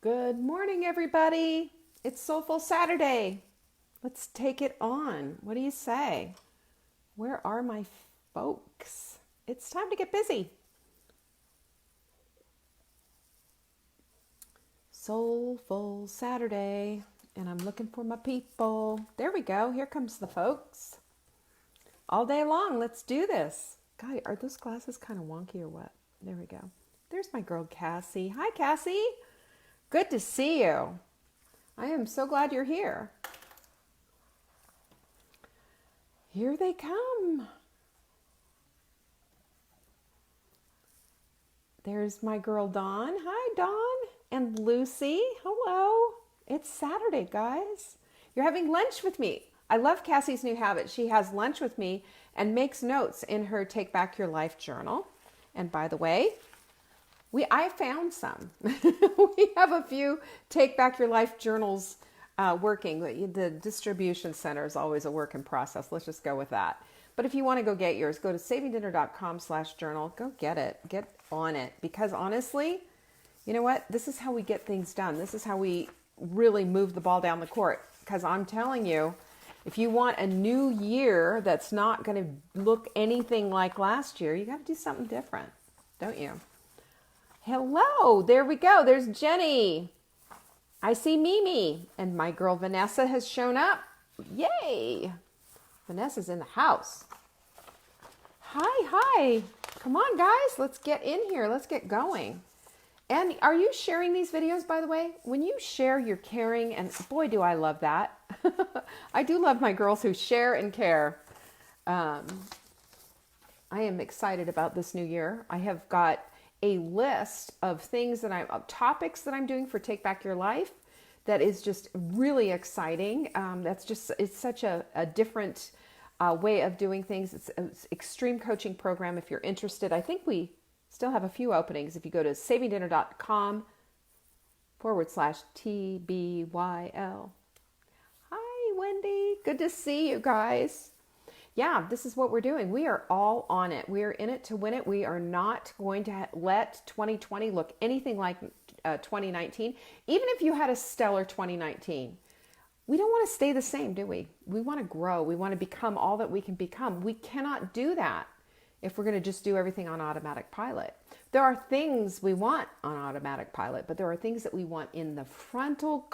Good morning, everybody. It's Soulful Saturday. Let's take it on. What do you say? Where are my folks? It's time to get busy. Soulful Saturday. And I'm looking for my people. There we go. Here comes the folks. All day long. Let's do this. God, are those glasses kind of wonky or what? There we go. There's my girl, Cassie. Hi, Cassie. Good to see you. I am so glad you're here. Here they come. There's my girl, Dawn. Hi, Dawn. And Lucy. Hello. It's Saturday, guys. You're having lunch with me. I love Cassie's new habit. She has lunch with me and makes notes in her Take Back Your Life journal. And by the way, I found some. We have a few Take Back Your Life journals working. The distribution center is always a work in process. Let's just go with that. But if you want to go get yours, go to savingdinner.com/journal. Go get it. Get on it. Because honestly, you know what? This is how we get things done. This is how we really move the ball down the court. Because I'm telling you, if you want a new year that's not going to look anything like last year, you got to do something different, don't you? Hello, there we go. There's Jenny. I see Mimi. And my girl Vanessa has shown up. Yay. Vanessa's in the house. Hi. Come on, guys. Let's get in here. Let's get going. And are you sharing these videos, by the way? When you share, you're caring. And boy, do I love that. I do love my girls who share and care. I am excited about this new year. I have got a list of topics that I'm doing for Take Back Your Life that is just really exciting. It's such a different way of doing things. It's an extreme coaching program. If you're interested, I think we still have a few openings. If you go to savingdinner.com/TBYL. Hi, Wendy. Good to see you guys. Yeah, this is what we're doing. We are all on it. We are in it to win it. We are not going to let 2020 look anything like 2019. Even if you had a stellar 2019, we don't want to stay the same, do we? We want to grow. We want to become all that we can become. We cannot do that if we're going to just do everything on automatic pilot. There are things we want on automatic pilot, but there are things that we want in the prefrontal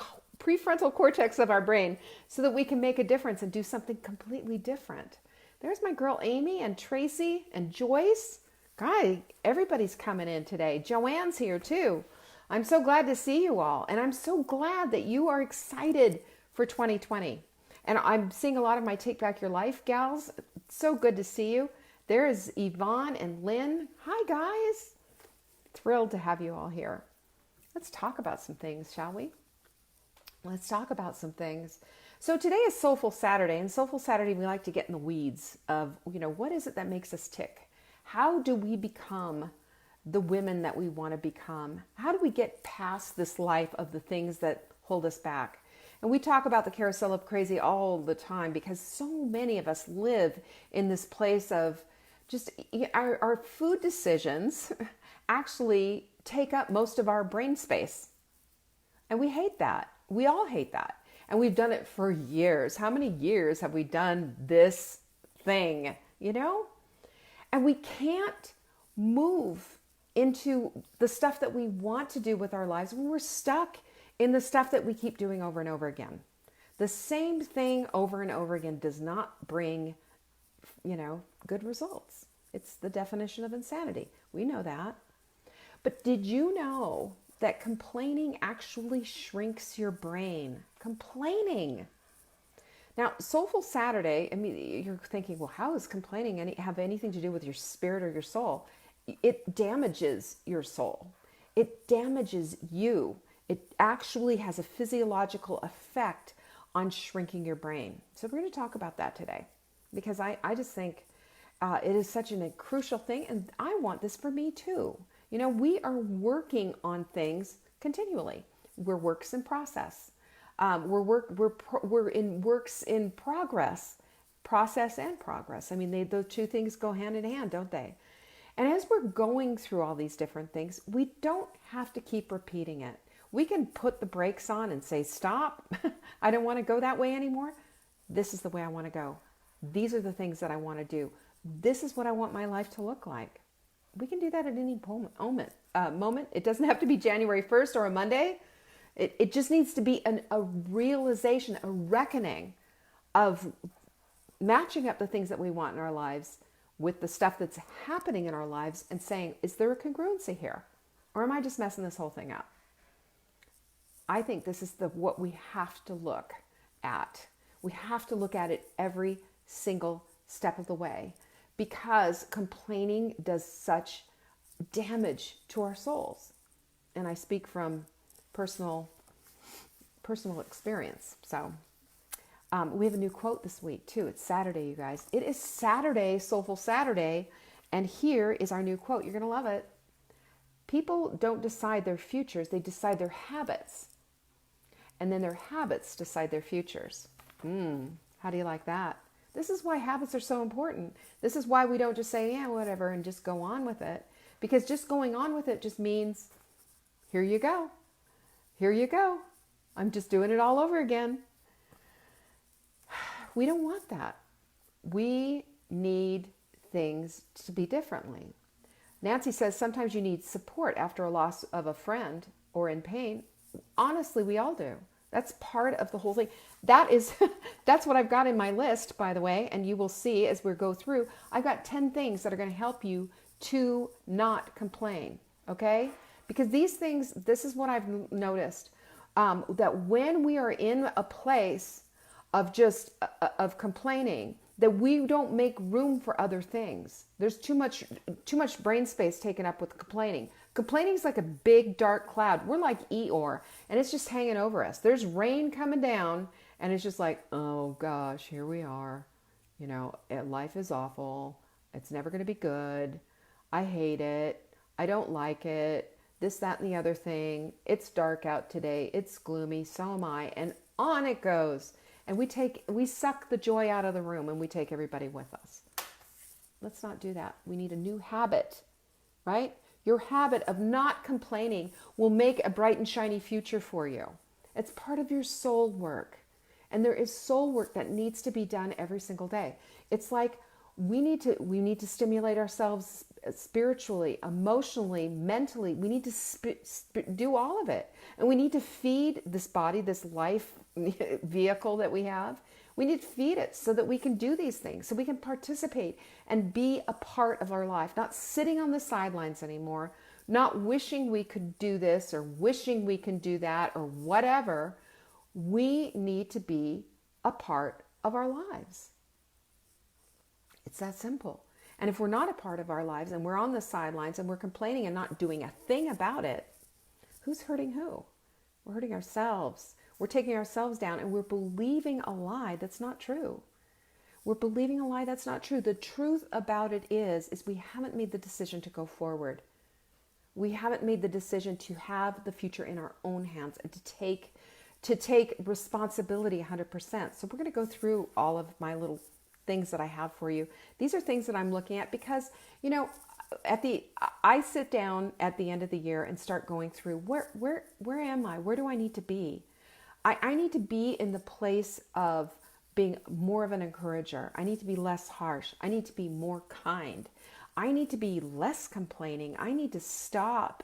cortex of our brain so that we can make a difference and do something completely different. There's my girl Amy and Tracy and Joyce. Guy, everybody's coming in today. Joanne's here too. I'm so glad to see you all. And I'm so glad that you are excited for 2020. And I'm seeing a lot of my Take Back Your Life gals. It's so good to see you. There's Yvonne and Lynn. Hi, guys. Thrilled to have you all here. Let's talk about some things, shall we? Let's talk about some things. So today is Soulful Saturday, and Soulful Saturday, we like to get in the weeds of, what is it that makes us tick? How do we become the women that we want to become? How do we get past this life of the things that hold us back? And we talk about the carousel of crazy all the time because so many of us live in this place of just our food decisions actually take up most of our brain space. And we hate that. We all hate that. And we've done it for years. How many years have we done this thing, And we can't move into the stuff that we want to do with our lives when we're stuck in the stuff that we keep doing over and over again. The same thing over and over again does not bring, good results. It's the definition of insanity. We know that. But did you know that complaining actually shrinks your brain? Complaining. Now, Soulful Saturday, you're thinking, well, how does complaining have anything to do with your spirit or your soul? It damages your soul. It damages you. It actually has a physiological effect on shrinking your brain. So we're going to talk about that today because I just think it is such a crucial thing, and I want this for me too. We are working on things continually. We're works in process. We're in works in progress, process and progress. Those two things go hand in hand, don't they? And as we're going through all these different things, we don't have to keep repeating it. We can put the brakes on and say, stop. I don't want to go that way anymore. This is the way I want to go. These are the things that I want to do. This is what I want my life to look like. We can do that at any moment. It doesn't have to be January 1st or a Monday. It just needs to be a realization, a reckoning of matching up the things that we want in our lives with the stuff that's happening in our lives and saying, is there a congruency here? Or am I just messing this whole thing up? I think this is what we have to look at. We have to look at it every single step of the way, because complaining does such damage to our souls. And I speak from personal experience. So we have a new quote this week too. It's Saturday, you guys. It is Saturday, Soulful Saturday. And here is our new quote. You're going to love it. People don't decide their futures. They decide their habits. And then their habits decide their futures. How do you like that? This is why habits are so important. This is why we don't just say, yeah, whatever, and just go on with it. Because just going on with it just means, here you go. Here you go. I'm just doing it all over again. We don't want that. We need things to be differently. Nancy says sometimes you need support after a loss of a friend or in pain. Honestly, we all do. That's part of the whole thing. That's what I've got in my list, by the way, and you will see as we go through. I've got 10 things that are going to help you to not complain, okay? Because these things, this is what I've noticed, that when we are in a place of just of complaining, that we don't make room for other things. There's too much brain space taken up with complaining. Complaining is like a big dark cloud. We're like Eeyore, and it's just hanging over us. There's rain coming down, and it's just like, oh gosh, here we are. You know, life is awful. It's never going to be good. I hate it. I don't like it. This, that, and the other thing. It's dark out today. It's gloomy. So am I. And on it goes. And we suck the joy out of the room, and we take everybody with us. Let's not do that. We need a new habit, right? Your habit of not complaining will make a bright and shiny future for you. It's part of your soul work. And there is soul work that needs to be done every single day. It's like we need to stimulate ourselves spiritually, emotionally, mentally. We need to do all of it. And we need to feed this body, this life vehicle that we have. We need to feed it so that we can do these things, so we can participate and be a part of our life, not sitting on the sidelines anymore, not wishing we could do this or wishing we can do that or whatever. We need to be a part of our lives. It's that simple. And if we're not a part of our lives and we're on the sidelines and we're complaining and not doing a thing about it, who's hurting who? We're hurting ourselves. We're taking ourselves down, and we're believing a lie that's not true. We're believing a lie that's not true. The truth about it is we haven't made the decision to go forward. We haven't made the decision to have the future in our own hands and to take responsibility 100%. So we're going to go through all of my little things that I have for you. These are things that I'm looking at because, you know, I sit down at the end of the year and start going through where am I? Where do I need to be? I need to be in the place of being more of an encourager. I need to be less harsh. I need to be more kind. I need to be less complaining. I need to stop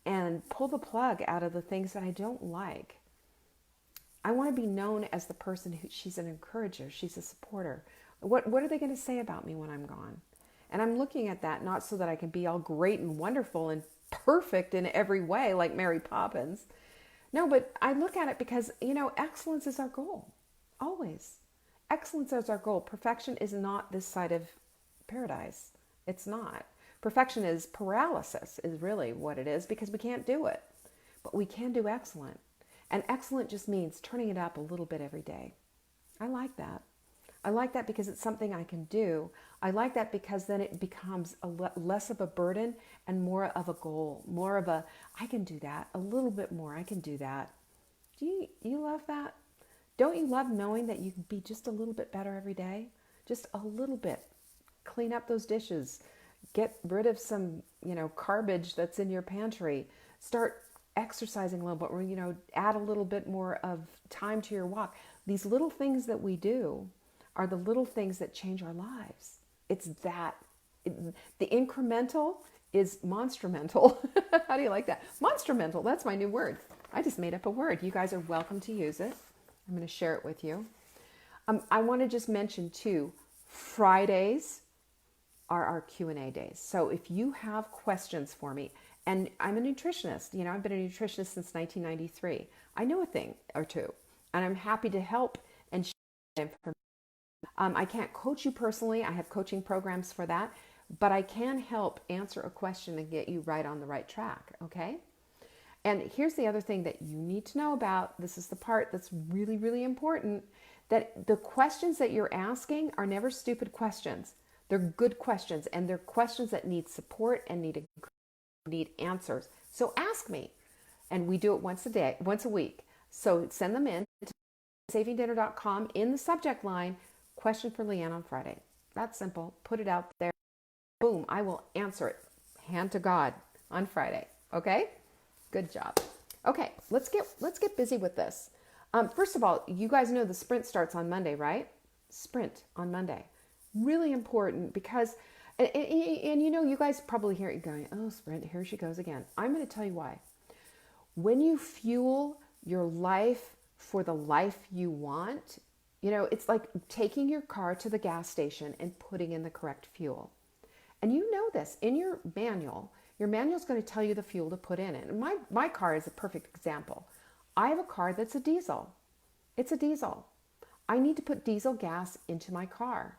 and pull the plug out of the things that I don't like. I want to be known as the person who she's an encourager. She's a supporter. What are they going to say about me when I'm gone? And I'm looking at that not so that I can be all great and wonderful and perfect in every way like Mary Poppins. No, but I look at it because, you know, excellence is our goal. Always. Excellence is our goal. Perfection is not this side of paradise. It's not. Perfection is paralysis, is really what it is, because we can't do it. But we can do excellent. And excellent just means turning it up a little bit every day. I like that. I like that because it's something I can do. I like that because then it becomes less of a burden and more of a goal, more of a, I can do that, a little bit more, I can do that. Do you love that? Don't you love knowing that you can be just a little bit better every day? Just a little bit. Clean up those dishes. Get rid of some, garbage that's in your pantry. Start exercising a little bit, or, add a little bit more of time to your walk. These little things that we do are the little things that change our lives. It's that. The incremental is monstrumental. How do you like that? Monstrumental, that's my new word. I just made up a word. You guys are welcome to use it. I'm going to share it with you. I want to just mention too, Fridays are our Q&A days. So if you have questions for me, and I'm a nutritionist, I've been a nutritionist since 1993. I know a thing or two, and I'm happy to help and share information. I can't coach you personally. I have coaching programs for that, but I can help answer a question and get you right on the right track, okay? And here's the other thing that you need to know about. This is the part that's really, really important, that the questions that you're asking are never stupid questions. They're good questions, and they're questions that need support and need answers. So ask me, and we do it once a week. So send them in to savingdinner.com in the subject line, question for Leanne on Friday. That's simple. Put it out there. Boom, I will answer it. Hand to God on Friday. Okay? Good job. Okay, let's get busy with this. First of all, you guys know the sprint starts on Monday, right? Sprint on Monday. Really important because, and you guys probably hear it going, oh, sprint, here she goes again. I'm going to tell you why. When you fuel your life for the life you want, it's like taking your car to the gas station and putting in the correct fuel. And you know this in your manual. Your manual is going to tell you the fuel to put in it. And my car is a perfect example. I have a car that's a diesel. It's a diesel. I need to put diesel gas into my car.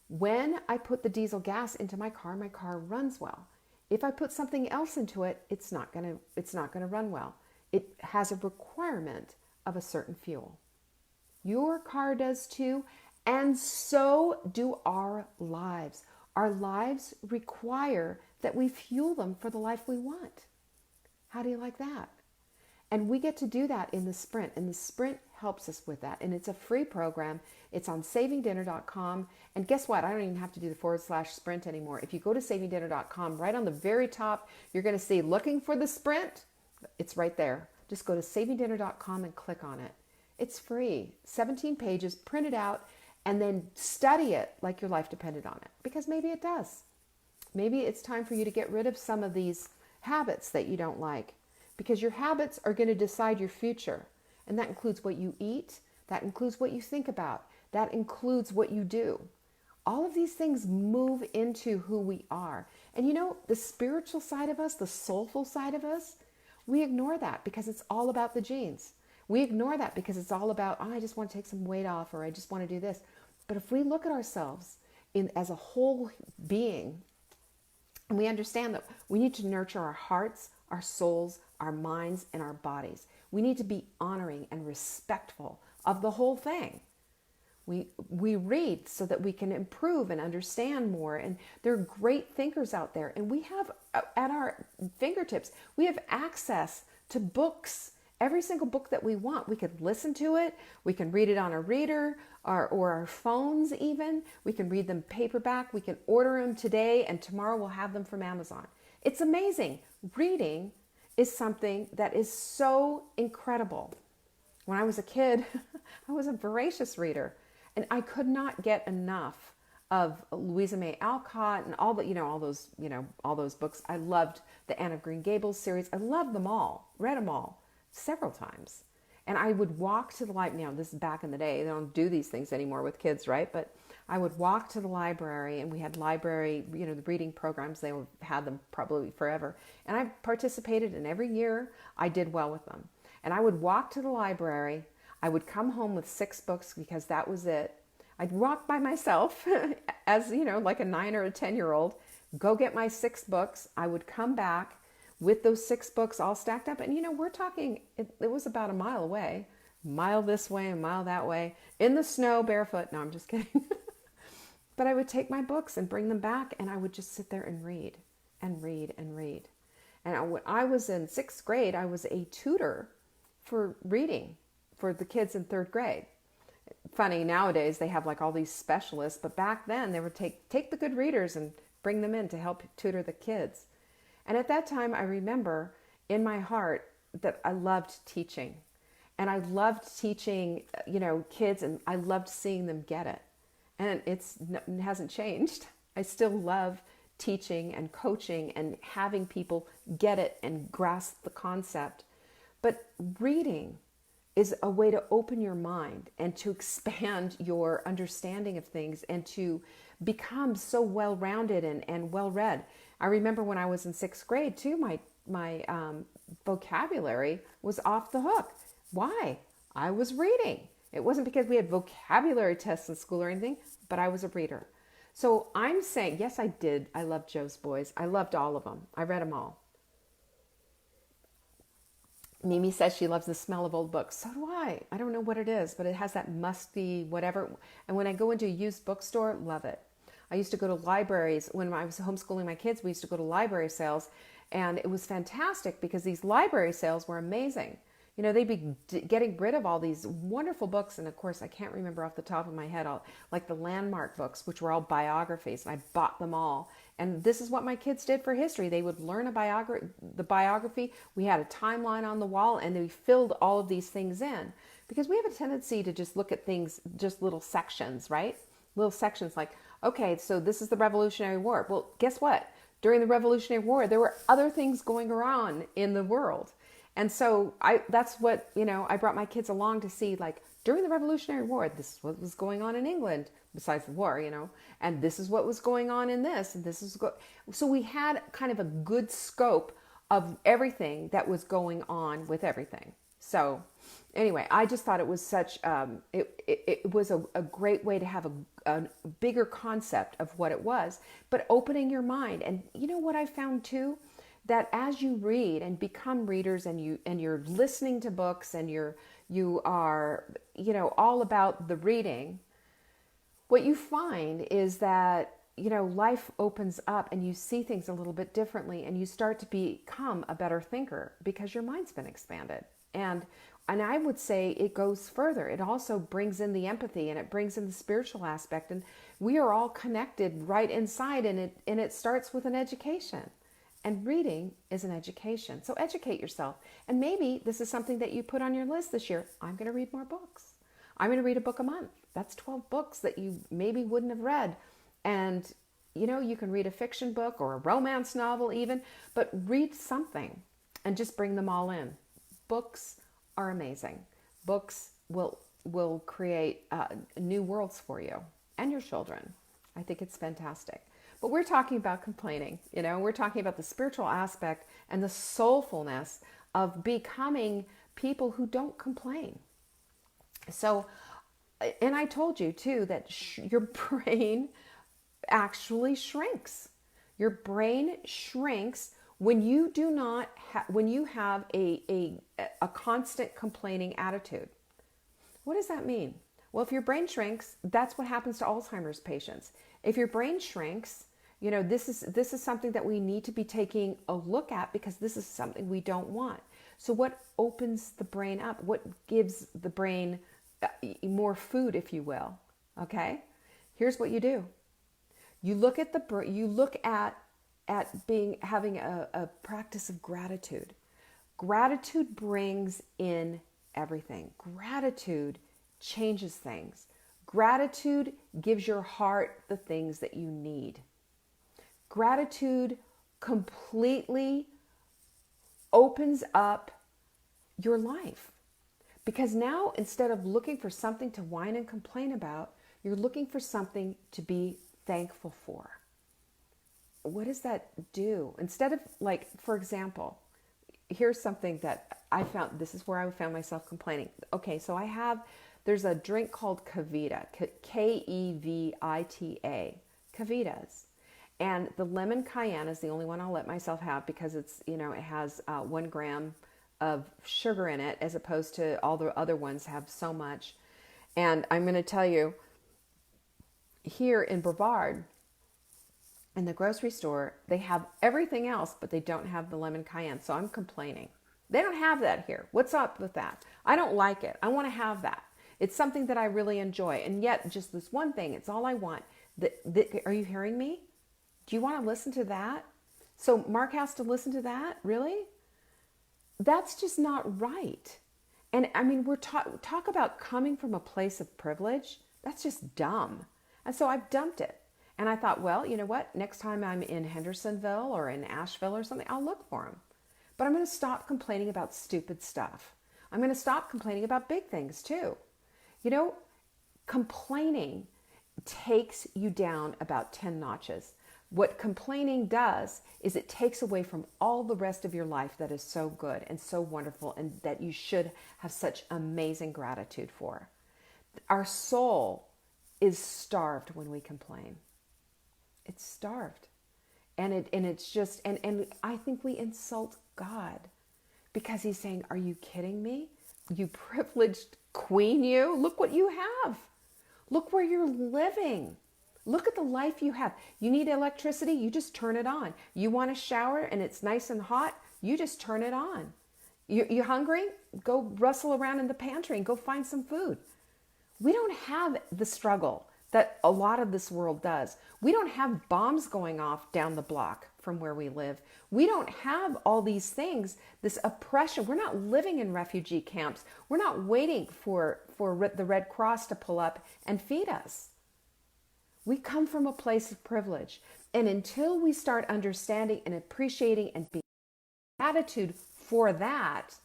When I put the diesel gas into my car runs well. If I put something else into it, it's not going to run well. It has a requirement of a certain fuel. Your car does too, and so do our lives. Our lives require that we fuel them for the life we want. How do you like that? And we get to do that in the sprint, and the sprint helps us with that. And it's a free program. It's on savingdinner.com. And guess what? I don't even have to do the /sprint anymore. If you go to savingdinner.com, right on the very top, you're going to see looking for the sprint. It's right there. Just go to savingdinner.com and click on it. It's free. 17 pages, print it out, and then study it like your life depended on it. Because maybe it does. Maybe it's time for you to get rid of some of these habits that you don't like. Because your habits are going to decide your future. And that includes what you eat. That includes what you think about. That includes what you do. All of these things move into who we are. And the spiritual side of us, the soulful side of us, we ignore that because it's all about the genes. We ignore that because it's all about, I just want to take some weight off, or I just want to do this. But if we look at ourselves as a whole being, and we understand that we need to nurture our hearts, our souls, our minds, and our bodies. We need to be honoring and respectful of the whole thing. We read so that we can improve and understand more. And there are great thinkers out there. And we have at our fingertips, we have access to books. Every single book that we want, we could listen to it. We can read it on a reader or our phones even. We can read them paperback. We can order them today, and tomorrow we'll have them from Amazon. It's amazing. Reading is something that is so incredible. When I was a kid, I was a voracious reader, and I could not get enough of Louisa May Alcott and all those books. I loved the Anne of Green Gables series. I loved them all, read them all several times. And I would walk to the library. Now, this is back in the day. They don't do these things anymore with kids, right? But I would walk to the library, and we had library, the reading programs. They had them probably forever. And I participated, and every year I did well with them. And I would walk to the library. I would come home with 6 books because that was it. I'd walk by myself as, like a 9 or a 10-year-old, go get my 6 books. I would come back with those 6 books all stacked up. And, we're talking, it was about a mile away, mile this way, a mile that way, in the snow, barefoot. No, I'm just kidding. But I would take my books and bring them back, and I would just sit there and read and read and read. And when I was in 6th grade, I was a tutor for reading for the kids in 3rd grade. Funny, nowadays they have like all these specialists, but back then they would take the good readers and bring them in to help tutor the kids. And at that time, I remember in my heart that I loved teaching. And I loved teaching, kids, and I loved seeing them get it. And it hasn't changed. I still love teaching and coaching and having people get it and grasp the concept. But reading is a way to open your mind and to expand your understanding of things and to become so well-rounded and well-read. I remember when I was in 6th grade too, my vocabulary was off the hook. Why? I was reading. It wasn't because we had vocabulary tests in school or anything, but I was a reader. So I'm saying, yes, I did. I loved Joe's Boys. I loved all of them. I read them all. Mimi says she loves the smell of old books. So do I. I don't know what it is, but it has that musty whatever. And when I go into a used bookstore, love it. I used to go to libraries. When I was homeschooling my kids, we used to go to library sales. And it was fantastic because these library sales were amazing. They'd be getting rid of all these wonderful books. And of course, I can't remember off the top of my head, like the landmark books, which were all biographies. And I bought them all. And this is what my kids did for history. They would learn the biography. We had a timeline on the wall, and we filled all of these things in. Because we have a tendency to just look at things, just little sections, right? Little sections like, okay, so this is the Revolutionary War. Well, guess what? During the Revolutionary War, there were other things going on in the world. And so that's what, I brought my kids along to see, like, during the Revolutionary War, this is what was going on in England, besides the war, and this is what was going on in this, and this is so we had kind of a good scope of everything that was going on with everything. So anyway, I just thought it was such, it was a great way to have a bigger concept of what it was, but opening your mind. And you know what I found too? That as you read and become readers and you're listening to books and you are all about the reading, what you find is that life opens up and you see things a little bit differently and you start to become a better thinker because your mind's been expanded. And I would say it goes further. It also brings in the empathy and it brings in the spiritual aspect, and we are all connected right inside, and it starts with an education. And reading is an education. So educate yourself. And maybe this is something that you put on your list this year. I'm going to read more books. I'm going to read a book a month. That's 12 books that you maybe wouldn't have read. And, you can read a fiction book or a romance novel even, but read something and just bring them all in. Books are amazing. Books will create new worlds for you and your children. I think it's fantastic. But we're talking about complaining, we're talking about the spiritual aspect and the soulfulness of becoming people who don't complain. So, and I told you too, that your brain actually shrinks. Your brain shrinks when you do not when you have a constant complaining attitude. What does that mean? Well, if your brain shrinks, that's what happens to Alzheimer's patients. If your brain shrinks, this is something that we need to be taking a look at, because this is something we don't want. So what opens the brain up? What gives the brain more food, if you will? Okay? Here's what you do. You look at having a practice of gratitude. Gratitude brings in everything. Gratitude changes things. Gratitude gives your heart the things that you need. Gratitude completely opens up your life. Because now, instead of looking for something to whine and complain about, you're looking for something to be thankful for. What does that do? Instead of, like, for example, here's something that I found, this is where I found myself complaining. Okay, so there's a drink called Kevita, Kevita, Kevitas. And the lemon cayenne is the only one I'll let myself have, because it's, it has 1 gram of sugar in it, as opposed to all the other ones have so much. And I'm going to tell you, here in Brevard, in the grocery store, they have everything else, but they don't have the lemon cayenne. So I'm complaining. They don't have that here. What's up with that? I don't like it. I want to have that. It's something that I really enjoy. And yet, just this one thing, it's all I want. Are you hearing me? Do you want to listen to that? So Mark has to listen to that? Really? that's just not right. And I mean, we're talk about coming from a place of privilege. That's just dumb. And so I've dumped it. And I thought, well, you know what? Next time I'm in Hendersonville or in Asheville or something, I'll look for them. But I'm going to stop complaining about stupid stuff. I'm going to stop complaining about big things too. You know, complaining takes you down about 10 notches. What complaining does is it takes away from all the rest of your life that is so good and so wonderful and that you should have such amazing gratitude for. Our soul is starved when we complain. It's starved. And it's just, and I think we insult God because he's saying, are you kidding me? You privileged queen, you. Look what you have. Look where you're living. Look at the life you have. You need electricity, you just turn it on. You want a shower and it's nice and hot, you just turn it on. You hungry? Go rustle around in the pantry and go find some food. We don't have the struggle that a lot of this world does. We don't have bombs going off down the block from where we live. We don't have all these things, this oppression. We're not living in refugee camps. We're not waiting for the Red Cross to pull up and feed us. We come from a place of privilege. And until we start understanding and appreciating and being gratitude for that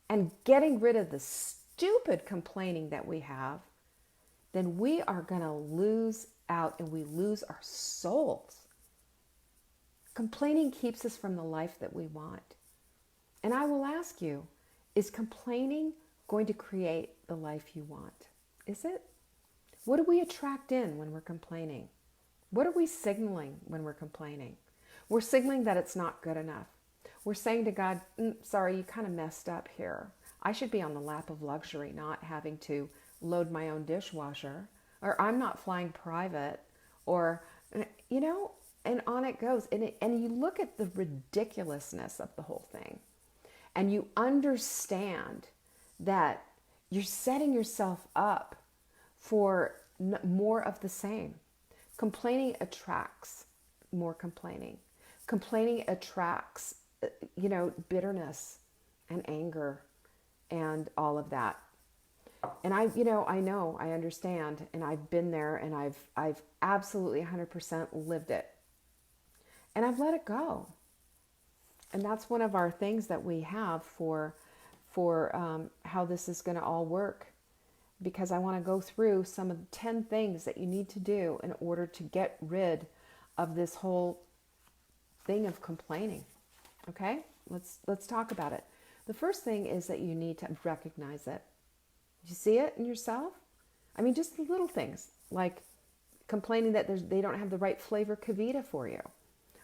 and getting rid of the stupid complaining that we have, then we are going to lose out and we lose our souls. Complaining keeps us from the life that we want. And I will ask you, is complaining going to create the life you want? Is it? What do we attract in when we're complaining? What are we signaling when we're complaining? We're signaling that it's not good enough. We're saying to God, sorry, you kind of messed up here. I should be on the lap of luxury, not having to load my own dishwasher, or I'm not flying private, or, you know, and on it goes. And you look at the ridiculousness of the whole thing, and you understand that you're setting yourself up for more of the same. Complaining attracts more complaining. Complaining attracts, bitterness and anger and all of that. And I understand, and I've been there, and I've absolutely 100% lived it. And I've let it go. And that's one of our things that we have for how this is going to all work. Because I want to go through some of the 10 things that you need to do in order to get rid of this whole thing of complaining. Okay? Let's talk about it. The first thing is that you need to recognize it. You see it in yourself? I mean, just the little things, like complaining that they don't have the right flavor Kavita for you,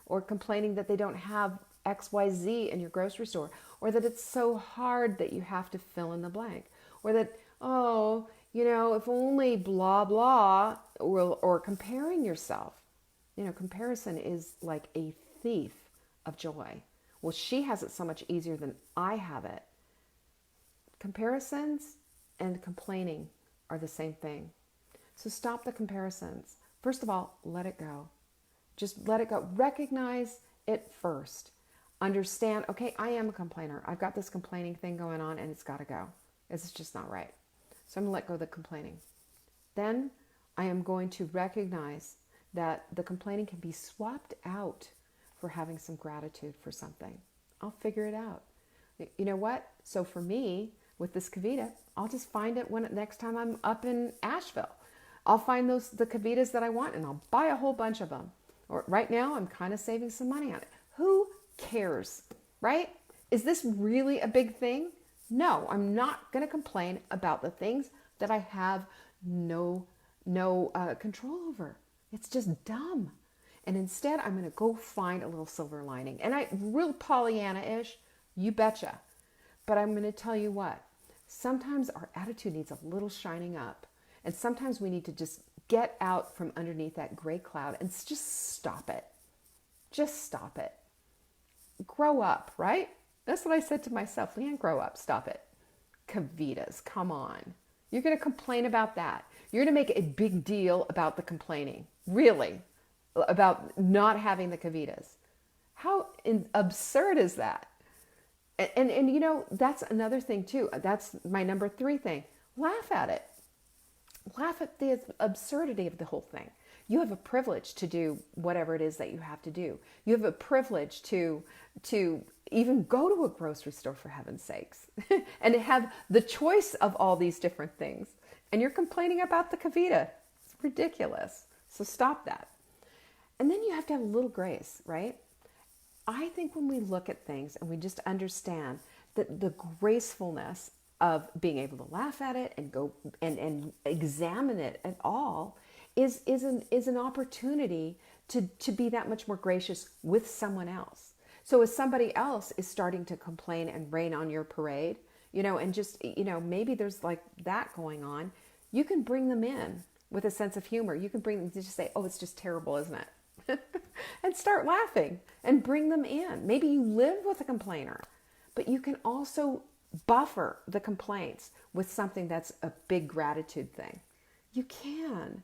or complaining that they don't have XYZ in your grocery store, or that it's so hard that you have to fill in the blank, or that, if only blah, blah, or comparing yourself. Comparison is like a thief of joy. Well, she has it so much easier than I have it. Comparisons and complaining are the same thing. So stop the comparisons. First of all, let it go. Just let it go. Recognize it first. Understand, okay, I am a complainer. I've got this complaining thing going on and it's got to go. It's just not right. So I'm going to let go of the complaining. Then I am going to recognize that the complaining can be swapped out for having some gratitude for something. I'll figure it out. You know what? So for me, with this Kavita, I'll just find it next time I'm up in Asheville. I'll find the Kavitas that I want and I'll buy a whole bunch of them. Or right now, I'm kind of saving some money on it. Who cares, right? Is this really a big thing? No, I'm not going to complain about the things that I have no control over. It's just dumb. And instead, I'm going to go find a little silver lining. And real Pollyanna-ish, you betcha. But I'm going to tell you what, sometimes our attitude needs a little shining up. And sometimes we need to just get out from underneath that gray cloud and just stop it. Just stop it. Grow up, right? That's what I said to myself. Leanne, grow up. Stop it. Kavitas, come on. You're going to complain about that. You're going to make a big deal about the complaining. Really. About not having the Kavitas. How absurd is that? And you know, that's another thing too. That's my number 3 thing. Laugh at it. Laugh at the absurdity of the whole thing. You have a privilege to do whatever it is that you have to do. You have a privilege to even go to a grocery store, for heaven's sakes, and to have the choice of all these different things. And you're complaining about the Kavita. It's ridiculous. So stop that. And then you have to have a little grace, right? I think when we look at things and we just understand that the gracefulness of being able to laugh at it and go and examine it at all is an opportunity to be that much more gracious with someone else. So as somebody else is starting to complain and rain on your parade, you know, and just, you know, maybe there's like that going on, you can bring them in with a sense of humor. You can bring them to just say, oh, it's just terrible, isn't it? And start laughing and bring them in. Maybe you live with a complainer, but you can also buffer the complaints with something that's a big gratitude thing. You can.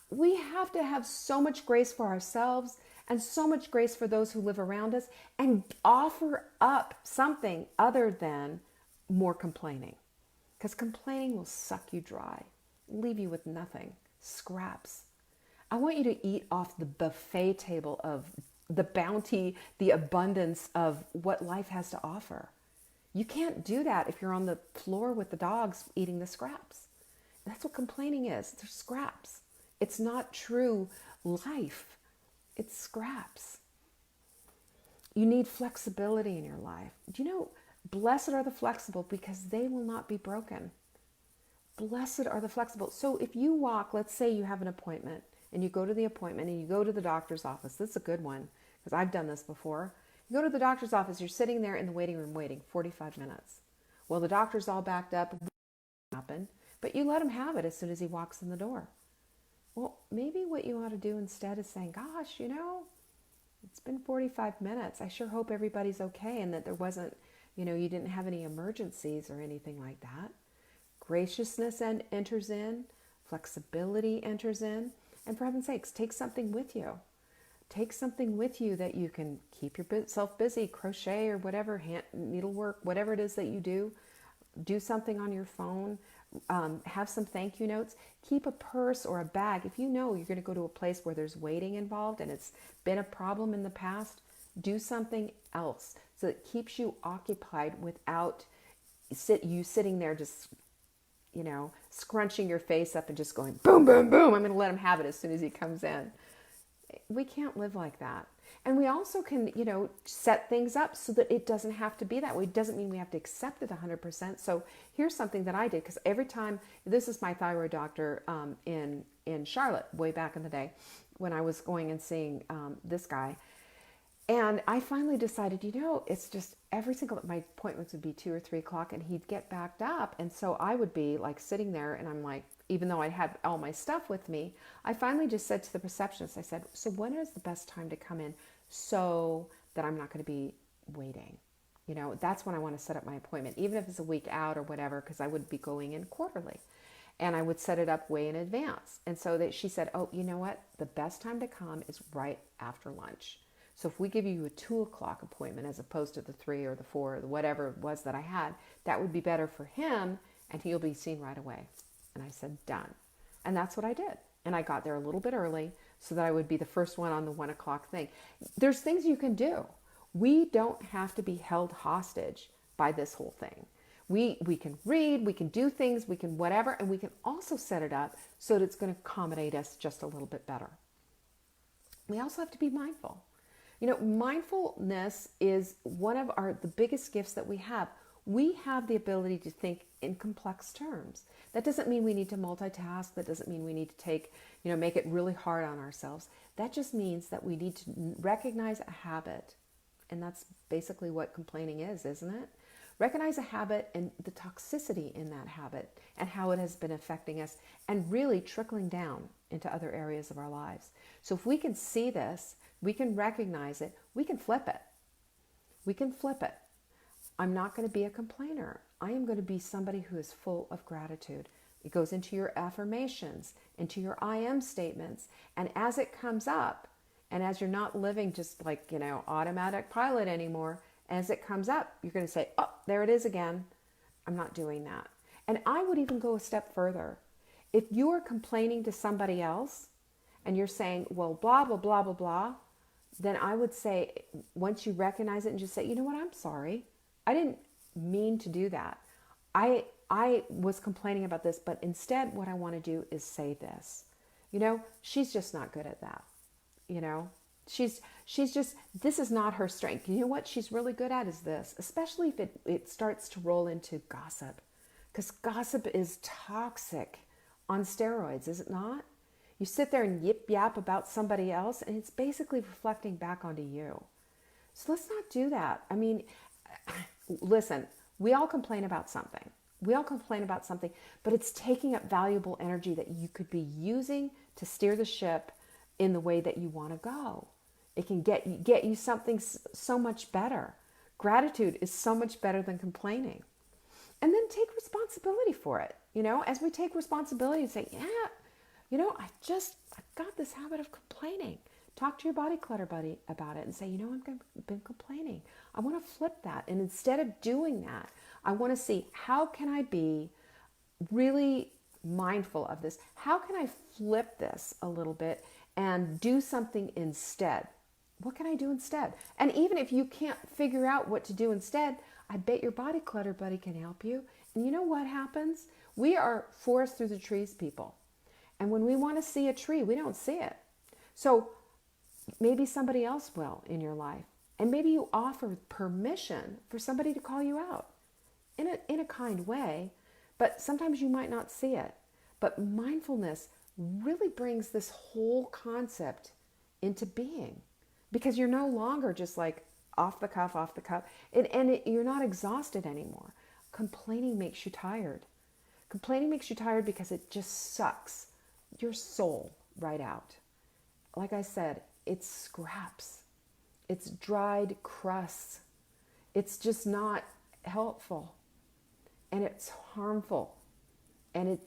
We have to have so much grace for ourselves and so much grace for those who live around us, and offer up something other than more complaining. Because complaining will suck you dry, leave you with nothing, scraps. I want you to eat off the buffet table of the bounty, the abundance of what life has to offer. You can't do that if you're on the floor with the dogs eating the scraps. That's what complaining is. They're scraps. It's not true life. It's scraps. You need flexibility in your life. Do you know, blessed are the flexible because they will not be broken. Blessed are the flexible. So if you walk, let's say you have an appointment, and you go to the appointment and you go to the doctor's office. This is a good one because I've done this before. You go to the doctor's office, you're sitting there in the waiting room waiting 45 minutes. Well, the doctor's all backed up, happen, but you let him have it as soon as he walks in the door. Well, maybe what you ought to do instead is saying, gosh, you know, it's been 45 minutes. I sure hope everybody's okay and that there wasn't, you know, you didn't have any emergencies or anything like that. Graciousness enters in, flexibility enters in. And for heaven's sakes, take something with you. Take something with you that you can keep yourself busy, crochet or whatever, needlework, whatever it is that you do. Do something on your phone. Have some thank you notes. Keep a purse or a bag. If you know you're going to go to a place where there's waiting involved and it's been a problem in the past, do something else so it keeps you occupied without you sitting there just, you know, scrunching your face up and just going, boom, boom, boom. I'm going to let him have it as soon as he comes in. We can't live like that. And we also can, you know, set things up so that it doesn't have to be that way. It doesn't mean we have to accept it 100%. So here's something that I did, because every time, this is my thyroid doctor in Charlotte way back in the day when I was going and seeing this guy. And I finally decided, you know, it's just my appointments would be 2 or 3 o'clock and he'd get backed up. And so I would be like sitting there and I'm like, even though I had all my stuff with me, I finally just said to the receptionist, I said, so when is the best time to come in so that I'm not going to be waiting? You know, that's when I want to set up my appointment, even if it's a week out or whatever, because I would be going in quarterly. And I would set it up way in advance. And so she said, oh, you know what? The best time to come is right after lunch. So if we give you a 2 o'clock appointment as opposed to the 3 or the 4 or the whatever it was that I had, that would be better for him and he'll be seen right away. And I said, done. And that's what I did. And I got there a little bit early so that I would be the first one on the 1 o'clock thing. There's things you can do. We don't have to be held hostage by this whole thing. We can read, we can do things, we can whatever, and we can also set it up so that it's going to accommodate us just a little bit better. We also have to be mindful. You know, mindfulness is one of the biggest gifts that we have. We have the ability to think in complex terms. That doesn't mean we need to multitask. That doesn't mean we need to make it really hard on ourselves. That just means that we need to recognize a habit. And that's basically what complaining is, isn't it? Recognize a habit and the toxicity in that habit and how it has been affecting us and really trickling down into other areas of our lives. So if we can see this, we can recognize it, we can flip it. We can flip it. I'm not going to be a complainer. I am going to be somebody who is full of gratitude. It goes into your affirmations, into your I am statements. And as it comes up, and as you're not living just like, automatic pilot anymore, as it comes up, you're going to say, oh, there it is again. I'm not doing that. And I would even go a step further. If you are complaining to somebody else and you're saying, well, blah, blah, blah, blah, blah, then I would say, once you recognize it and just say, you know what, I'm sorry. I didn't mean to do that. I was complaining about this, but instead what I want to do is say this. She's just not good at that. She's just, this is not her strength. You know what she's really good at is this, especially if it starts to roll into gossip, because gossip is toxic on steroids, is it not? You sit there and yip yap about somebody else, and it's basically reflecting back onto you. So let's not do that. I mean, listen, we all complain about something. But it's taking up valuable energy that you could be using to steer the ship in the way that you want to go. It can get you something so much better. Gratitude is so much better than complaining. And then take responsibility for it. As we take responsibility and say, yeah, I've got this habit of complaining. Talk to your body clutter buddy about it and say, I've been complaining. I want to flip that. And instead of doing that, I want to see, how can I be really mindful of this? How can I flip this a little bit and do something instead? What can I do instead? And even if you can't figure out what to do instead, I bet your body clutter buddy can help you. And you know what happens? We are forest through the trees people. And when we want to see a tree, we don't see it. So maybe somebody else will in your life. And maybe you offer permission for somebody to call you out in a kind way, but sometimes you might not see it. But mindfulness really brings this whole concept into being, because you're no longer just like off the cuff, you're not exhausted anymore. Complaining makes you tired. Complaining makes you tired because it just sucks your soul right out. Like I said, it's scraps. It's dried crusts. It's just not helpful. And it's harmful. And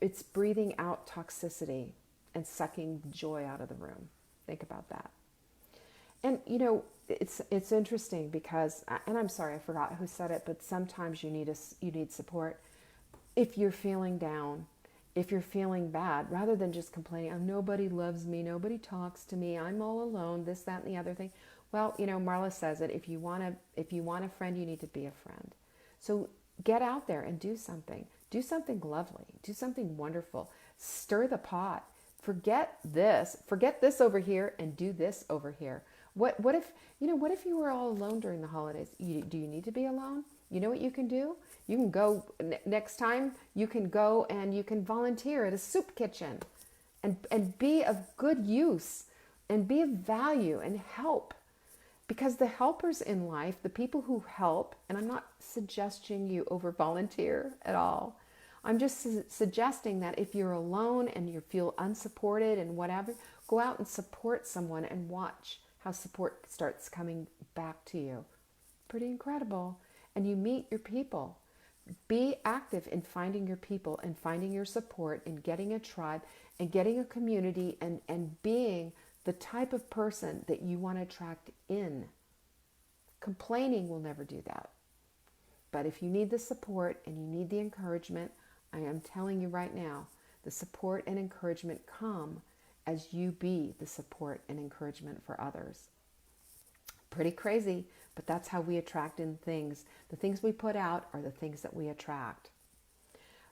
it's breathing out toxicity and sucking joy out of the room. Think about that. And it's interesting because, and I'm sorry, I forgot who said it, but sometimes you need support. If you're feeling down, if you're feeling bad, rather than just complaining, oh, nobody loves me, nobody talks to me, I'm all alone, this, that, and the other thing. Well, Marla says it, if you want a friend, you need to be a friend. So get out there and do something. Do something lovely. Do something wonderful. Stir the pot. Forget this over here and do this over here. What if you were all alone during the holidays? Do you need to be alone? You know what you can do? You can go next time. You can go and you can volunteer at a soup kitchen, and be of good use, and be of value and help. Because the helpers in life, the people who help, and I'm not suggesting you over volunteer at all. I'm just suggesting that if you're alone and you feel unsupported and whatever, go out and support someone and watch how support starts coming back to you. Pretty incredible. And you meet your people. Be active in finding your people and finding your support and getting a tribe and getting a community and being the type of person that you want to attract in. Complaining will never do that. But if you need the support and you need the encouragement, I am telling you right now, the support and encouragement come as you be the support and encouragement for others. Pretty crazy, but that's how we attract in things. The things we put out are the things that we attract.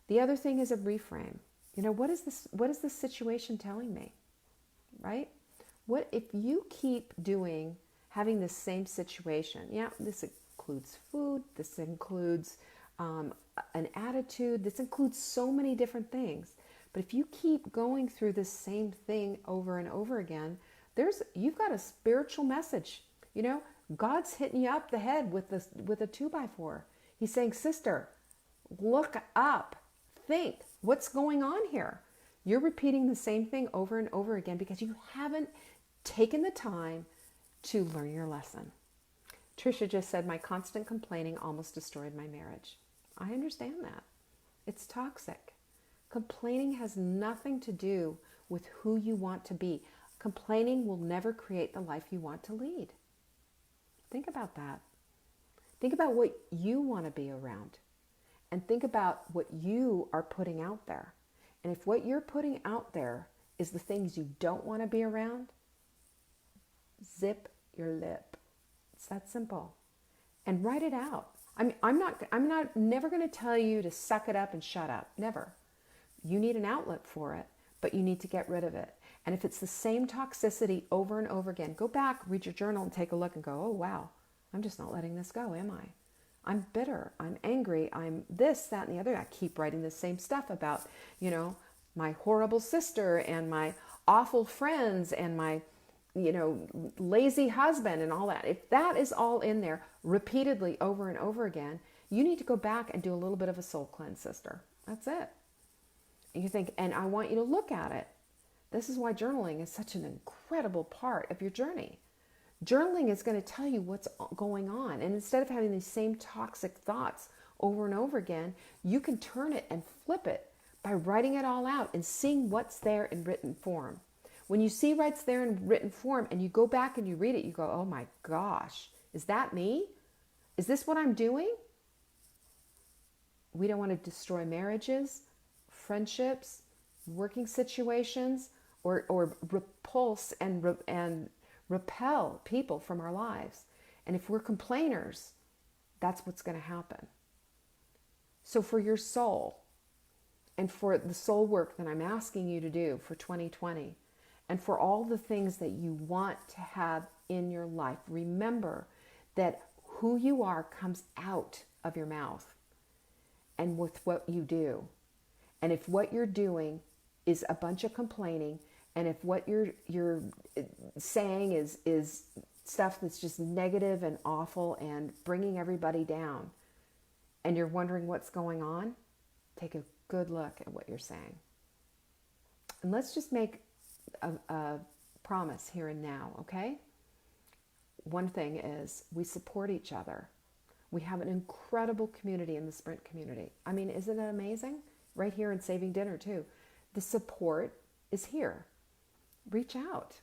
The other thing is a reframe. What is this situation telling me? Right? What if you keep having the same situation? Yeah, this includes food. This includes an attitude. This includes so many different things. But if you keep going through the same thing over and over again, you've got a spiritual message. God's hitting you up the head with a 2x4. He's saying, sister, look up, think, what's going on here? You're repeating the same thing over and over again because you haven't taken the time to learn your lesson. Trisha just said, my constant complaining almost destroyed my marriage. I understand that. It's toxic. Complaining has nothing to do with who you want to be. Complaining will never create the life you want to lead. Think about that. Think about what you want to be around, and think about what you are putting out there. And if what you're putting out there is the things you don't want to be around, zip your lip. It's that simple. And write it out. I'm never going to tell you to suck it up and shut up. Never. You need an outlet for it, but you need to get rid of it. And if it's the same toxicity over and over again, go back, read your journal, and take a look and go, oh, wow, I'm just not letting this go, am I? I'm bitter. I'm angry. I'm this, that, and the other. I keep writing the same stuff about, my horrible sister and my awful friends and my, lazy husband and all that. If that is all in there repeatedly over and over again, you need to go back and do a little bit of a soul cleanse, sister. That's it. And you think, and I want you to look at it. This is why journaling is such an incredible part of your journey. Journaling is going to tell you what's going on. And instead of having these same toxic thoughts over and over again, you can turn it and flip it by writing it all out and seeing what's there in written form. When you see what's there in written form and you go back and you read it, you go, oh my gosh, is that me? Is this what I'm doing? We don't want to destroy marriages, friendships, working situations, or repulse and repel people from our lives. And if we're complainers, that's what's going to happen. So for your soul and for the soul work that I'm asking you to do for 2020, and for all the things that you want to have in your life, remember that who you are comes out of your mouth and with what you do. And if what you're doing is a bunch of complaining, and if what you're saying is stuff that's just negative and awful and bringing everybody down, and you're wondering what's going on, take a good look at what you're saying. And let's just make a promise here and now, okay? One thing is we support each other. We have an incredible community in the Sprint community. I mean, isn't it amazing? Right here in Saving Dinner too. The support is here. Reach out.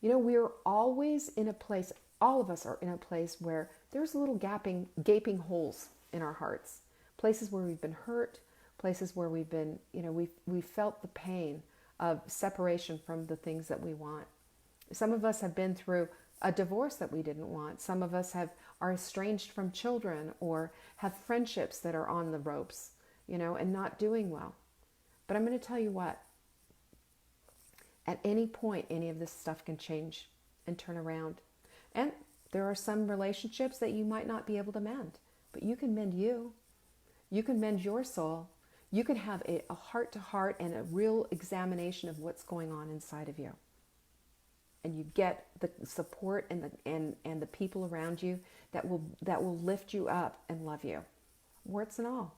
We're always in a place, all of us are in a place where there's little gaping holes in our hearts. Places where we've been hurt, places where we've been, we've felt the pain of separation from the things that we want. Some of us have been through a divorce that we didn't want. Some of us are estranged from children or have friendships that are on the ropes, and not doing well. But I'm going to tell you what, at any point, any of this stuff can change and turn around. And there are some relationships that you might not be able to mend, but you can mend you. You can mend your soul. You can have a heart-to-heart and a real examination of what's going on inside of you. And you get the support and the people around you that will lift you up and love you, warts and all.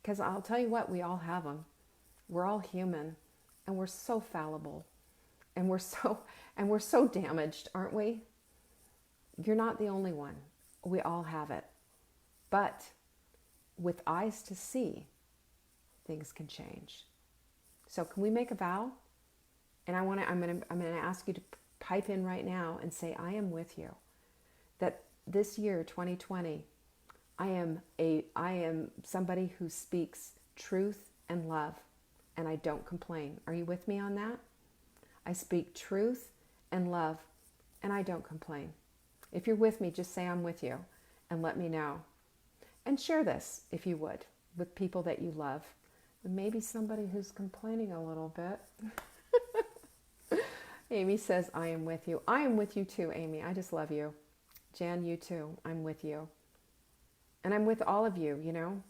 Because I'll tell you what, we all have them. We're all human, and we're so fallible, and we're so damaged, aren't we? You're not the only one. We all have it. But with eyes to see, things can change. So can we make a vow? And I'm going to ask you to pipe in right now and say, I am with you. That this year, 2020, I am somebody who speaks truth and love, and I don't complain. Are you with me on that? I speak truth and love, and I don't complain. If you're with me, just say I'm with you and let me know. And share this, if you would, with people that you love. Maybe somebody who's complaining a little bit. Amy says, I am with you. I am with you too, Amy. I just love you. Jan, you too. I'm with you. And I'm with all of you,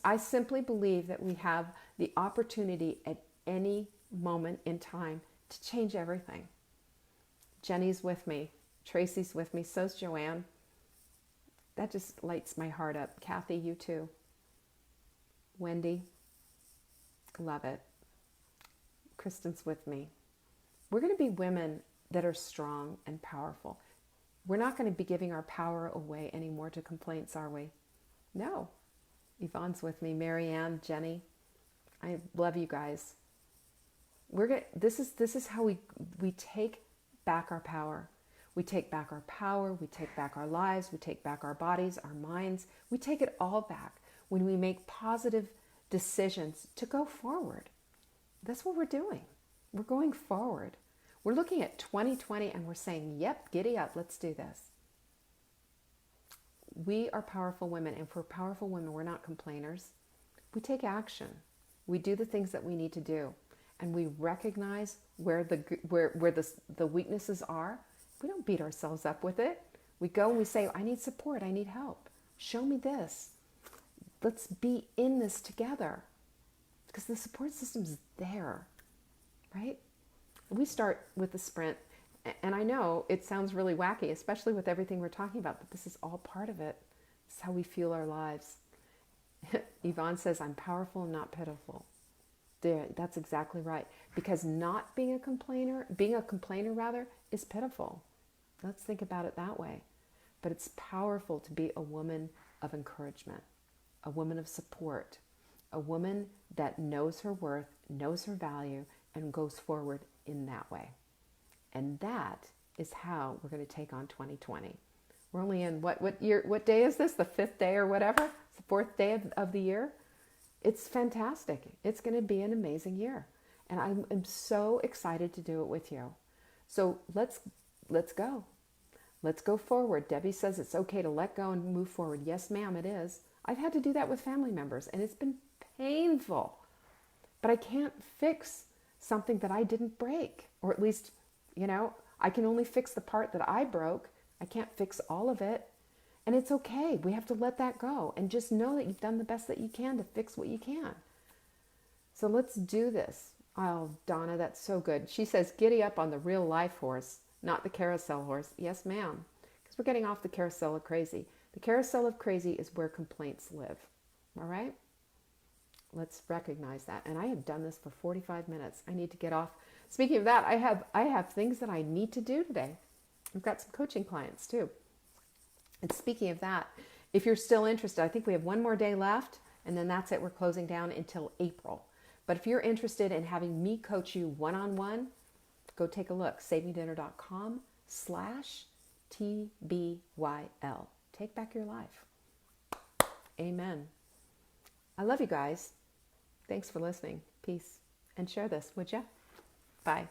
I simply believe that we have the opportunity at any moment in time to change everything. Jenny's with me. Tracy's with me. So's Joanne. That just lights my heart up. Kathy, you too. Wendy, love it. Kristen's with me. We're going to be women that are strong and powerful. We're not going to be giving our power away anymore to complaints, are we? No. Yvonne's with me. Marianne, Jenny. I love you guys. This is how we take back our power. We take back our power, we take back our lives, we take back our bodies, our minds. We take it all back when we make positive decisions to go forward. That's what we're doing. We're going forward. We're looking at 2020 and we're saying, yep, giddy up, let's do this. We are powerful women, and if we're powerful women, we're not complainers. We take action. We do the things that we need to do, and we recognize where the weaknesses are. We don't beat ourselves up with it. We go and we say, I need support, I need help. Show me this. Let's be in this together, because the support system's there, right? We start with the sprint, and I know it sounds really wacky, especially with everything we're talking about, but this is all part of it. This is how we fuel our lives. Yvonne says, I'm powerful and not pitiful. There, that's exactly right. Because not being a complainer rather, is pitiful. Let's think about it that way. But it's powerful to be a woman of encouragement, a woman of support, a woman that knows her worth, knows her value, and goes forward in that way. And that is how we're going to take on 2020. We're only in what year? What day is this? The 5th day or whatever? It's the 4th day of the year. It's fantastic. It's going to be an amazing year. And I'm so excited to do it with you. So let's go. Let's go forward. Debbie says it's okay to let go and move forward. Yes, ma'am, it is. I've had to do that with family members, and it's been painful. But I can't fix something that I didn't break. Or at least, I can only fix the part that I broke. I can't fix all of it. And it's okay. We have to let that go and just know that you've done the best that you can to fix what you can. So let's do this. Oh, Donna, that's so good. She says, giddy up on the real life horse, not the carousel horse. Yes, ma'am. Because we're getting off the carousel of crazy. The carousel of crazy is where complaints live. All right? Let's recognize that. And I have done this for 45 minutes. I need to get off. Speaking of that, I have things that I need to do today. I've got some coaching clients too. And speaking of that, if you're still interested, I think we have one more day left, and then that's it. We're closing down until April. But if you're interested in having me coach you one-on-one, go take a look. SavingDinner.com/TBYL. Take back your life. Amen. I love you guys. Thanks for listening. Peace. And share this, would ya? Bye.